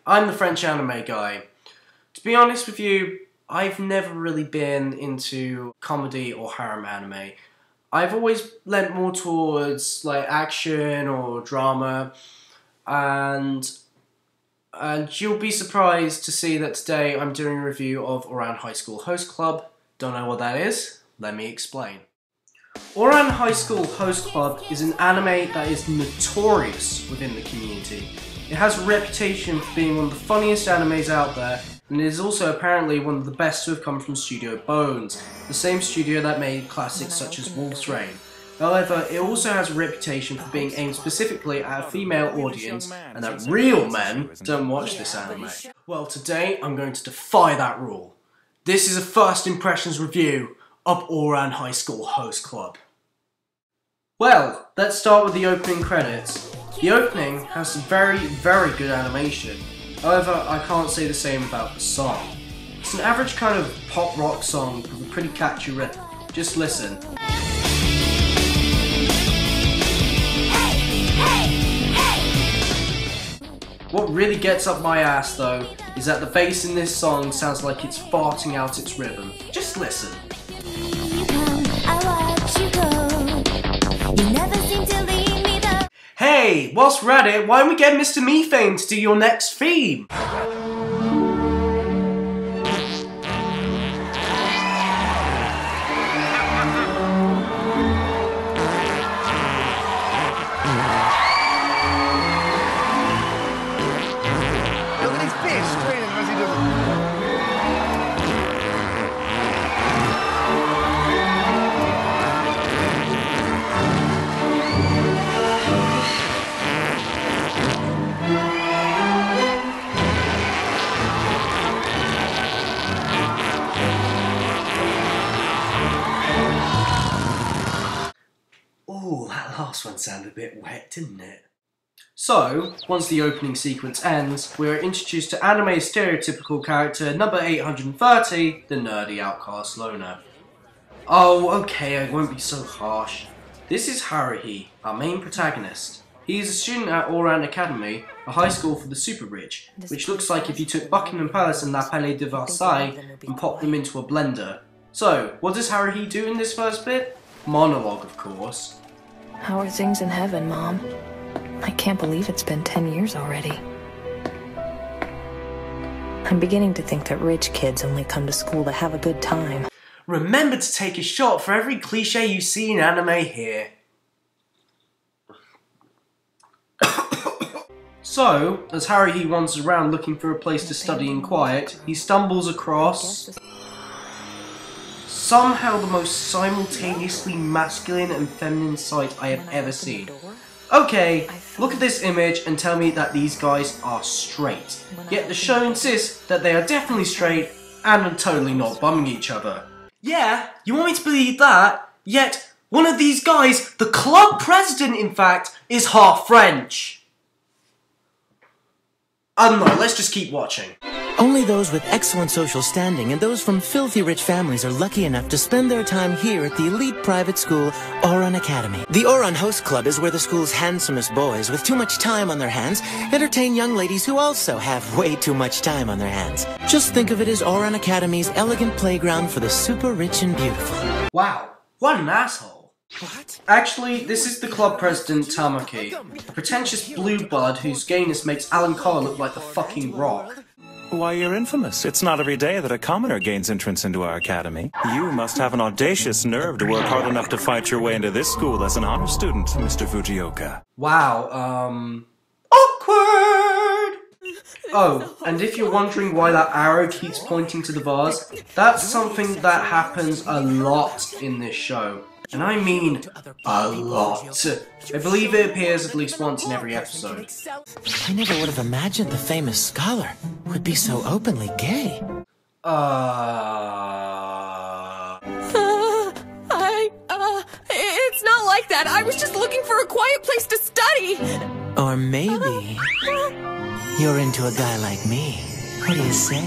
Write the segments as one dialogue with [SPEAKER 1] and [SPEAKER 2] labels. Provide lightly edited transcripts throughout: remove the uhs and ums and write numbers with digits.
[SPEAKER 1] I'm the French anime guy. To be honest with you, I've never really been into comedy or harem anime. I've always lent more towards like action or drama, and you'll be surprised to see that today I'm doing a review of Ouran High School Host Club. Don't know what that is? Let me explain. Ouran High School Host Club is an anime that is notorious within the community. It has a reputation for being one of the funniest animes out there, and it is also apparently one of the best to have come from Studio Bones, the same studio that made classics such as Wolf's Rain. However, it also has a reputation for being aimed specifically at a female audience, and that real men don't watch this anime. Well, today I'm going to defy that rule. This is a first impressions review of Ouran High School Host Club. Well, let's start with the opening credits. The opening has some very good animation. However, I can't say the same about the song. It's an average kind of pop rock song with a pretty catchy riff. Just listen. What really gets up my ass though is that the bass in this song sounds like it's farting out its rhythm. Just listen. Hey, whilst we're at it, why don't we get Mr. Methane to do your next theme? Ooh, that last one sounded a bit wet, didn't it? So, once the opening sequence ends, we are introduced to anime's stereotypical character number 830, the nerdy outcast loner. Oh, okay, I won't be so harsh. This is Haruhi, our main protagonist. He is a student at Ouran Academy, a high school for the super rich, which looks like if you took Buckingham Palace and La Palais de Versailles and popped them into a blender. So, what does Haruhi do in this first bit? Monologue, of course.
[SPEAKER 2] How are things in heaven, Mom? I can't believe it's been 10 years already. I'm beginning to think that rich kids only come to school to have a good time.
[SPEAKER 1] Remember to take a shot for every cliche you see in anime here. So, as Haruhi wanders around looking for a place to study in quiet, he stumbles across somehow the most simultaneously masculine and feminine sight I have ever seen. Okay, look at this image and tell me that these guys are straight. Yet the show insists that they are definitely straight and are totally not bumming each other. Yeah, you want me to believe that? Yet one of these guys, the club president in fact, is half French. I don't know, let's just keep watching.
[SPEAKER 3] Only those with excellent social standing and those from filthy rich families are lucky enough to spend their time here at the elite private school, Ouran Academy. The Ouran Host Club is where the school's handsomest boys with too much time on their hands entertain young ladies who also have way too much time on their hands. Just think of it as Ouran Academy's elegant playground for the super rich and beautiful.
[SPEAKER 1] Wow, what an asshole.
[SPEAKER 3] What?
[SPEAKER 1] Actually, this is the club president Tamaki, a pretentious blue blood whose gayness makes Alan Carr look like the fucking Rock.
[SPEAKER 4] Why, you're infamous. It's not every day that a commoner gains entrance into our academy. You must have an audacious nerve to work hard enough to fight your way into this school as an honor student, Mr. Fujioka.
[SPEAKER 1] Wow, awkward! Oh, and if you're wondering why that arrow keeps pointing to the vase, that's something that happens a lot in this show. And I mean a lot. I believe it appears at least once in every episode.
[SPEAKER 3] I never would have imagined the famous scholar would be so openly gay.
[SPEAKER 2] It's not like that. I was just looking for a quiet place to study.
[SPEAKER 3] Or maybe you're into a guy like me. What do you say?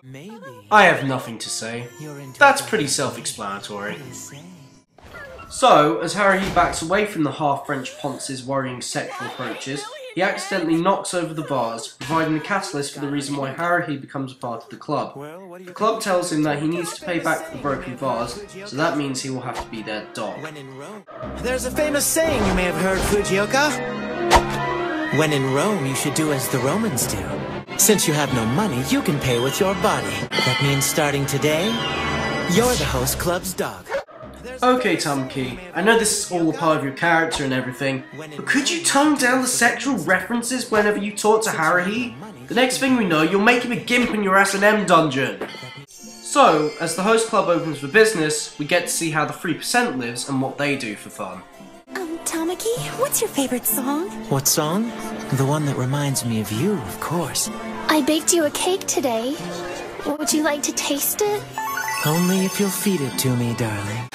[SPEAKER 3] Maybe.
[SPEAKER 1] I have nothing to say. That's pretty self-explanatory. So, as Haruhi backs away from the half-French Ponce's worrying sexual approaches, he accidentally knocks over the vase, providing the catalyst for the reason why Haruhi becomes a part of the club. The club tells him that he needs to pay back for the broken vase, so that means he will have to be their dog.
[SPEAKER 3] There's a famous saying you may have heard, Fujioka. When in Rome, you should do as the Romans do. Since you have no money, you can pay with your body. That means starting today, you're the host club's dog.
[SPEAKER 1] Okay, Tamaki, I know this is all a part of your character and everything, but could you tone down the sexual references whenever you talk to Haruhi? The next thing we know, you'll make him a gimp in your S&M dungeon. So, as the host club opens for business, we get to see how the 3% lives and what they do for fun.
[SPEAKER 5] Tamaki, what's your favorite song?
[SPEAKER 3] What song? The one that reminds me of you, of course.
[SPEAKER 5] I baked you a cake today. Would you like to taste it?
[SPEAKER 3] Only if you'll feed it to me, darling.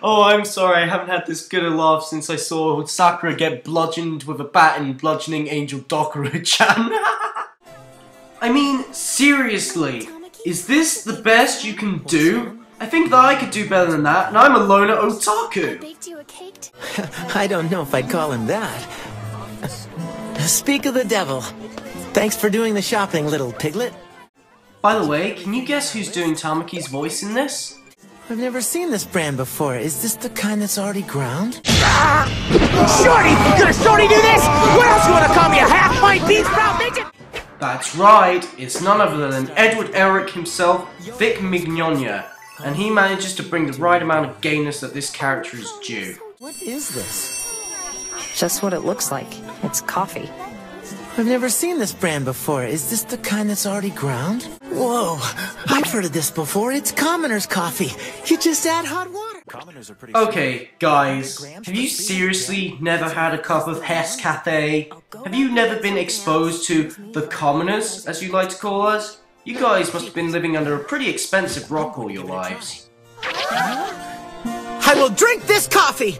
[SPEAKER 1] Oh, I'm sorry, I haven't had this good a laugh since I saw Sakura get bludgeoned with a bat in Bludgeoning Angel Dokuro-chan. I mean, seriously, is this the best you can do? I think that I could do better than that, and I'm a loner otaku.
[SPEAKER 5] I baked you a cake
[SPEAKER 3] I don't know if I'd call him that. Speak of the devil. Thanks for doing the shopping, little piglet.
[SPEAKER 1] By the way, can you guess who's doing Tamaki's voice in this?
[SPEAKER 3] I've never seen this brand before. Is this the kind that's already ground?
[SPEAKER 6] Shorty! Gonna Shorty do this? What else you wanna call me, a half-pint beef sprout midget?
[SPEAKER 1] That's right, it's none other than Edward Elric himself, Vic Mignogna, and he manages to bring the right amount of gayness that this character is due.
[SPEAKER 3] What is this?
[SPEAKER 2] Just what it looks like. It's coffee.
[SPEAKER 3] I've never seen this brand before. Is this the kind that's already ground? Whoa, I've heard of this before. It's Commoner's coffee. You just add hot water.
[SPEAKER 1] Okay, guys, have you seriously never had a cup of Hess Cafe? Have you never been exposed to the commoners, as you like to call us? You guys must have been living under a pretty expensive rock all your lives.
[SPEAKER 3] I will drink this coffee!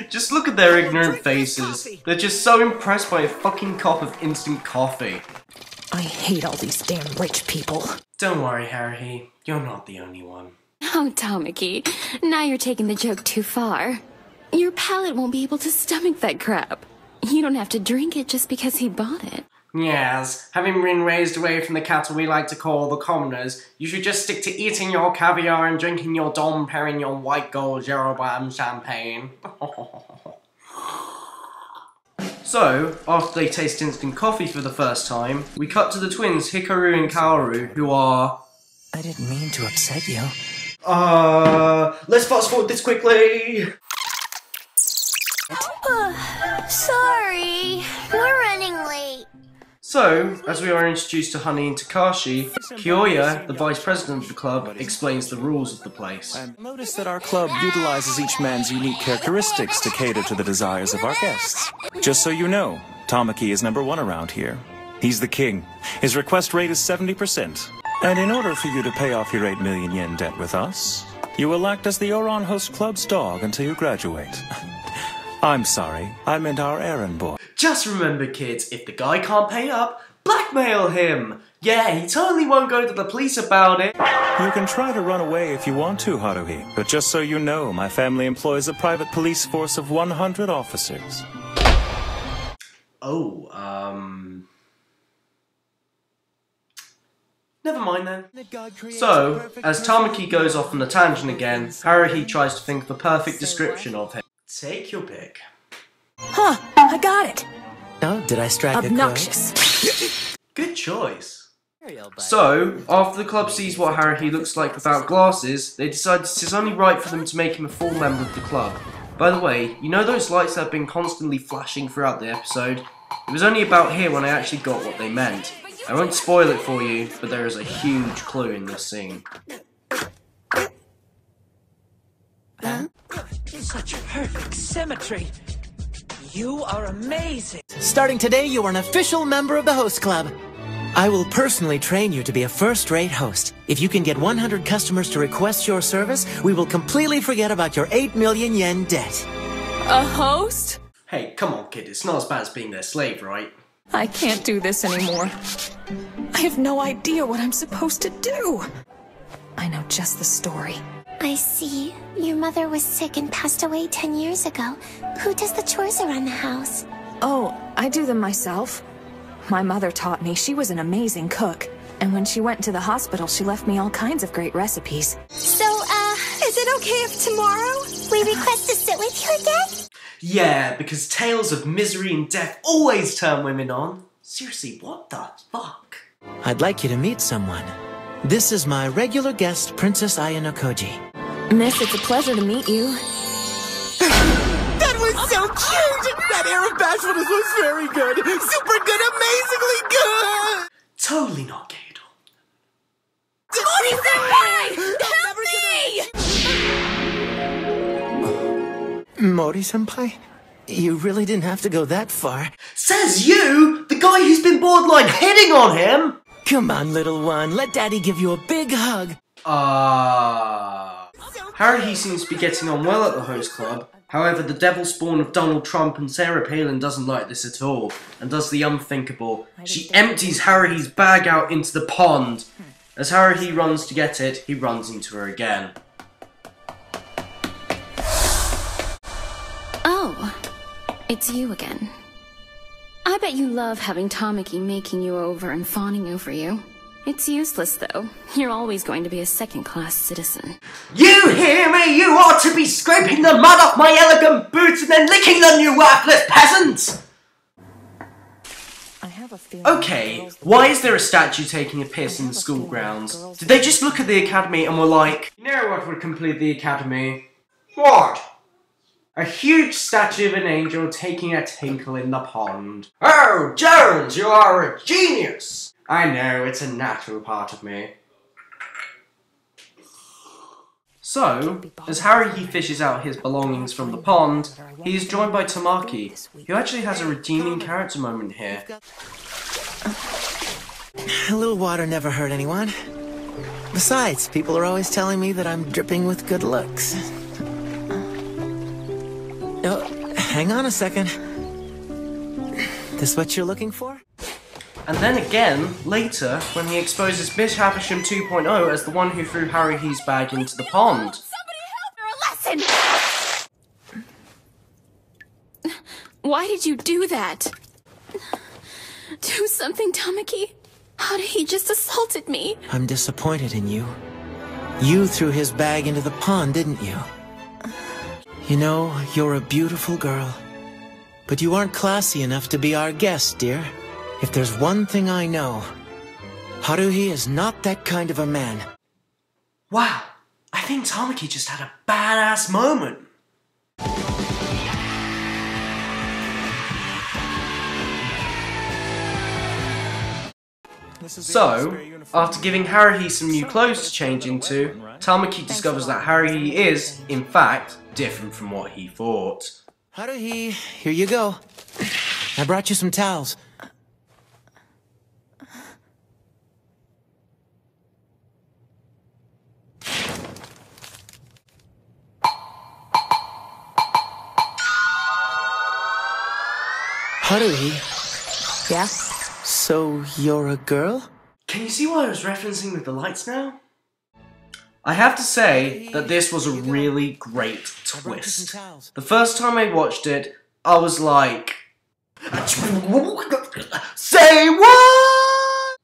[SPEAKER 1] Just look at their ignorant faces. They're just so impressed by a fucking cup of instant coffee.
[SPEAKER 2] I hate all these damn rich people.
[SPEAKER 1] Don't worry, Haruhi. You're not the only one.
[SPEAKER 5] Oh, Tamaki, now you're taking the joke too far. Your palate won't be able to stomach that crap. You don't have to drink it just because he bought it.
[SPEAKER 1] Yes, having been raised away from the cattle we like to call the commoners, you should just stick to eating your caviar and drinking your Dom Perignon White Gold Jeroboam champagne. So, after they taste instant coffee for the first time, we cut to the twins Hikaru and Kaoru, who are...
[SPEAKER 3] I didn't mean to upset you.
[SPEAKER 1] Let's fast forward this quickly!
[SPEAKER 5] Sorry, we're running late.
[SPEAKER 1] So, as we are introduced to Honey and Takashi, Kyoya, the vice president of the club, explains the rules of the place.
[SPEAKER 4] Notice that our club utilizes each man's unique characteristics to cater to the desires of our guests. Just so you know, Tamaki is #1 around here. He's the king. His request rate is 70%. And in order for you to pay off your 8 million yen debt with us, you will act as the Ouran Host Club's dog until you graduate. I'm sorry, I meant our errand boy.
[SPEAKER 1] Just remember, kids, if the guy can't pay up, blackmail him! Yeah, he totally won't go to the police about it.
[SPEAKER 4] You can try to run away if you want to, Haruhi, but just so you know, my family employs a private police force of 100 officers.
[SPEAKER 1] Oh, never mind then. So, as Tamaki goes off on a tangent again, Haruhi tries to think of the perfect description of him. Take your pick.
[SPEAKER 2] Huh, I got it.
[SPEAKER 3] Oh, did I strike
[SPEAKER 2] Obnoxious.
[SPEAKER 1] Good choice. So, after the club sees what Haruhi looks like without glasses, they decide it is only right for them to make him a full member of the club. By the way, you know those lights that have been constantly flashing throughout the episode? It was only about here when I actually got what they meant. I won't spoil it for you, but there is a huge clue in this scene.
[SPEAKER 6] Such perfect symmetry. You are amazing.
[SPEAKER 3] Starting today, you are an official member of the host club. I will personally train you to be a first-rate host. If you can get 100 customers to request your service, we will completely forget about your 8 million yen debt.
[SPEAKER 2] A host?
[SPEAKER 1] Hey, come on kid, it's not as bad as being their slave, right?
[SPEAKER 2] I can't do this anymore. I have no idea what I'm supposed to do. I know just the story.
[SPEAKER 7] I see. Your mother was sick and passed away 10 years ago. Who does the chores around the house?
[SPEAKER 2] Oh, I do them myself. My mother taught me. She was an amazing cook. And when she went to the hospital, she left me all kinds of great recipes.
[SPEAKER 7] So, is it okay if tomorrow we request to sit with you again?
[SPEAKER 1] Yeah, because tales of misery and death always turn women on. Seriously, what the fuck?
[SPEAKER 3] I'd like you to meet someone. This is my regular guest, Princess Ayanokoji.
[SPEAKER 2] Miss, it's a pleasure to meet you.
[SPEAKER 3] That was so cute! That air of bashfulness was very good! Super good, amazingly good!
[SPEAKER 1] Totally not gay at all.
[SPEAKER 3] Mori-senpai? You really didn't have to go that far.
[SPEAKER 1] Says you, the guy who's been borderline hitting on him!
[SPEAKER 3] Come on, little one, let Daddy give you a big hug.
[SPEAKER 1] Haruhi seems to be getting on well at the host club. However, the devil spawn of Donald Trump and Sarah Palin doesn't like this at all, and does the unthinkable. She empties Haruhi's bag out into the pond. As Haruhi runs to get it, he runs into her again.
[SPEAKER 5] Oh, it's you again. I bet you love having Tamaki making you over and fawning over you. It's useless, though. You're always going to be a second-class citizen.
[SPEAKER 1] You hear me? You ought to be scraping the mud off my elegant boots and then licking them, you worthless peasant! Okay, why is there a statue taking a piss in the school grounds? Did they just look at the academy and were like, you know what would complete the academy? What? A huge statue of an angel taking a tinkle in the pond. Oh, Jones, you are a genius! I know, it's a natural part of me. So, as Haruhi fishes out his belongings from the pond, he is joined by Tamaki, who actually has a redeeming character moment here.
[SPEAKER 3] A little water never hurt anyone. Besides, people are always telling me that I'm dripping with good looks. Oh, hang on a second. This what you're looking for?
[SPEAKER 1] And then again, later, when he exposes Miss Havisham 2.0 as the one who threw Haruhi's bag into the pond.
[SPEAKER 5] Somebody help her a lesson! Why did you do that? Do something, Tamaki. He just assaulted me.
[SPEAKER 3] I'm disappointed in you. You threw his bag into the pond, didn't you? You know, you're a beautiful girl. But you aren't classy enough to be our guest, dear. If there's one thing I know, Haruhi is not that kind of a man.
[SPEAKER 1] Wow, I think Tamaki just had a badass moment. So, after giving Haruhi some new clothes to change into, Tamaki discovers that Haruhi is, in fact, different from what he thought.
[SPEAKER 3] Haruhi, here you go. I brought you some towels. Haruhi?
[SPEAKER 2] Yeah?
[SPEAKER 3] So, you're a girl?
[SPEAKER 1] Can you see what I was referencing with the lights now? I have to say that this was a really great twist. The first time I watched it, I was like... Say what?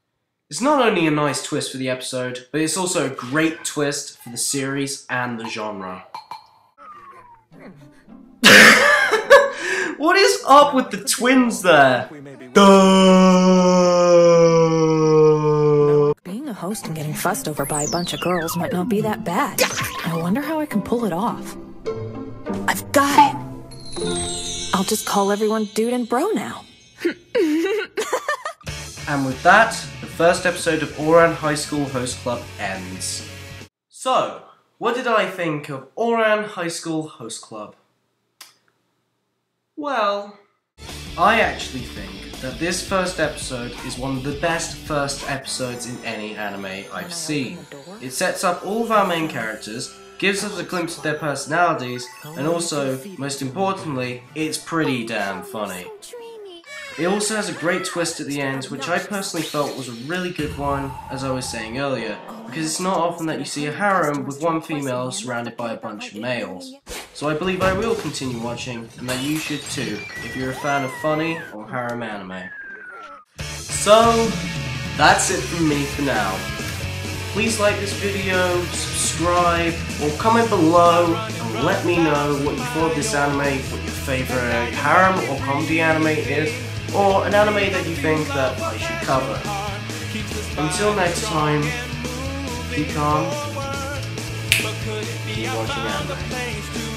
[SPEAKER 1] It's not only a nice twist for the episode, but it's also a great twist for the series and the genre. What is up with the twins there?
[SPEAKER 2] Being a host and getting fussed over by a bunch of girls might not be that bad. I wonder how I can pull it off. I've got it! I'll just call everyone dude and bro now.
[SPEAKER 1] And with that, the first episode of Ouran High School Host Club ends. So, what did I think of Ouran High School Host Club? Well, I actually think that this first episode is one of the best first episodes in any anime I've seen. It sets up all of our main characters, gives us a glimpse of their personalities, and also, most importantly, it's pretty damn funny. It also has a great twist at the end, which I personally felt was a really good one, as I was saying earlier, because it's not often that you see a harem with one female surrounded by a bunch of males. So I believe I will continue watching, and that you should too, if you're a fan of funny or harem anime. So, that's it from me for now. Please like this video, subscribe, or comment below and let me know what you thought of this anime, what your favourite harem or comedy anime is, or an anime that you think that I should cover. Until next time, keep calm, keep watching anime.